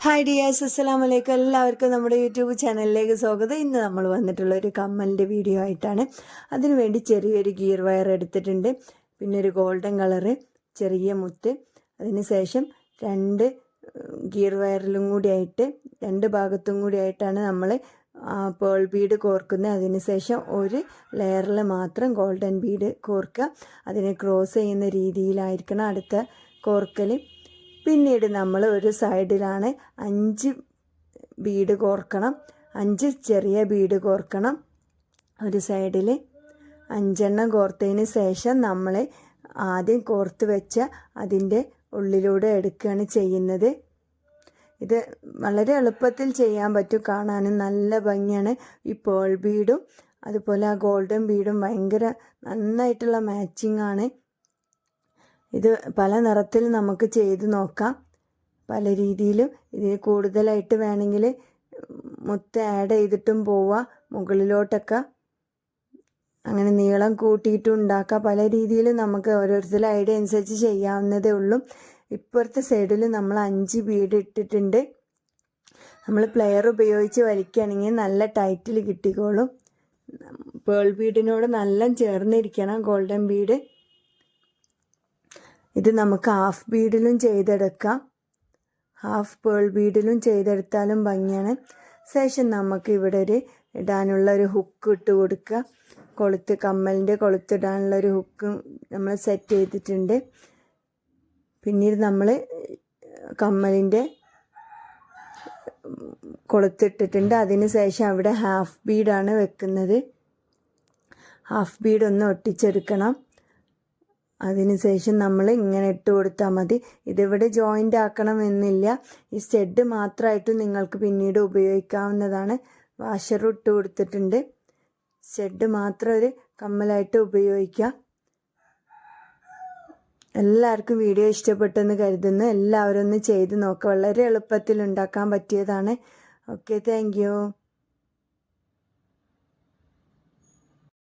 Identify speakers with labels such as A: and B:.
A: Hi dears, അസ്സലാമു അലൈക്കും. എല്ലാവർക്കും നമ്മുടെ യൂട്യൂബ് ചാനലിലേക്ക് സ്വാഗതം. ഇന്ന് നമ്മൾ വന്നിട്ടുള്ള ഒരു കമ്മലിൻ്റെ വീഡിയോ ആയിട്ടാണ്. അതിനുവേണ്ടി ചെറിയൊരു ഗിയർ വയർ എടുത്തിട്ടുണ്ട്, പിന്നെ ഒരു ഗോൾഡൻ കളറ് ചെറിയ മുത്ത്, അതിന് ശേഷം രണ്ട് ഗിയർ വയറിലും കൂടിയായിട്ട് രണ്ട് ഭാഗത്തും കൂടിയായിട്ടാണ് നമ്മൾ പേൾ ബീഡ് കോർക്കുന്നത്. അതിന് ശേഷം ഒരു ലെയറിൽ മാത്രം ഗോൾഡൻ ബീഡ് കോർക്കുക. അതിനെ ക്രോസ് ചെയ്യുന്ന രീതിയിലായിരിക്കണം അടുത്ത കോർക്കൽ. പിന്നീട് നമ്മൾ ഒരു സൈഡിലാണ് 5 ബീഡ് കോർക്കണം, 5 ചെറിയ ബീഡ് കോർക്കണം. ഒരു സൈഡിൽ 5 കോർത്തതിന് ശേഷം നമ്മൾ ആദ്യം കോർത്ത് വെച്ച അതിൻ്റെ ഉള്ളിലൂടെ എടുക്കുകയാണ് ചെയ്യുന്നത്. ഇത് വളരെ എളുപ്പത്തിൽ ചെയ്യാൻ പറ്റും, കാണാനും നല്ല ഭംഗിയാണ്. ഈ പേൾ ബീഡും അതുപോലെ ആ ഗോൾഡൻ ബീഡും ഭയങ്കര നന്നായിട്ടുള്ള മാച്ചിങ് ആണ്. ഇത് പല നിറത്തിൽ നമുക്ക് ചെയ്ത് നോക്കാം, പല രീതിയിലും. ഇതിന് കൂടുതലായിട്ട് വേണമെങ്കിൽ മുത്ത് ആഡ് ചെയ്തിട്ടും പോവാം, മുകളിലോട്ടൊക്കെ അങ്ങനെ നീളം കൂട്ടിയിട്ടും ഉണ്ടാക്കാം. പല രീതിയിലും നമുക്ക് ഓരോരുത്തരുടെ ഐഡിയ അനുസരിച്ച് ചെയ്യാവുന്നതേ ഉള്ളൂ. ഇപ്പുറത്തെ സൈഡിൽ നമ്മൾ 5 ബീഡ് ഇട്ടിട്ടുണ്ട്. നമ്മൾ പ്ലെയർ ഉപയോഗിച്ച് വലിക്കുകയാണെങ്കിൽ നല്ല ടൈറ്റിൽ കിട്ടിക്കോളും. പേൾ ബീഡിനോട് നല്ല ചേർന്നിരിക്കണം ഗോൾഡൻ ബീഡ്. ഇത് നമുക്ക് ഹാഫ് ബീഡിലും ചെയ്തെടുക്കാം, ഹാഫ് പേൾ ബീഡിലും ചെയ്തെടുത്താലും ഭംഗിയാണ്. ശേഷം നമുക്ക് ഇവിടെ ഒരു ഇടാനുള്ള ഒരു ഹുക്ക് ഇട്ട് കൊടുക്കുക. കൊളുത്ത്, കമ്മലിൻ്റെ കൊളുത്തിടാനുള്ള ഒരു ഹുക്ക് നമ്മൾ സെറ്റ് ചെയ്തിട്ടുണ്ട്. പിന്നീട് നമ്മൾ കമ്മലിൻ്റെ കൊളുത്തിട്ടിട്ടുണ്ട്. അതിന് ശേഷം അവിടെ ഹാഫ് ബീഡാണ് വെക്കുന്നത്. ഹാഫ് ബീഡ് ഒന്ന് ഒട്ടിച്ചെടുക്കണം. അതിനുശേഷം നമ്മൾ ഇങ്ങനെ ഇട്ട് കൊടുത്താൽ മതി. ഇതിവിടെ ജോയിൻ്റ് ആക്കണമെന്നില്ല, ഈ സ്റ്റഡ് മാത്രമായിട്ട് നിങ്ങൾക്ക് പിന്നീട് ഉപയോഗിക്കാവുന്നതാണ്. വാഷർ ഇട്ട് കൊടുത്തിട്ടുണ്ട്, സ്റ്റഡ് മാത്രം ഒരു കമ്മലായിട്ട് ഉപയോഗിക്കാം. എല്ലാവർക്കും വീഡിയോ ഇഷ്ടപ്പെട്ടെന്ന് കരുതുന്നു. എല്ലാവരും ഒന്ന് ചെയ്ത് നോക്കുക, വളരെ എളുപ്പത്തിൽ ഉണ്ടാക്കാൻ പറ്റിയതാണ്. Okay, thank you.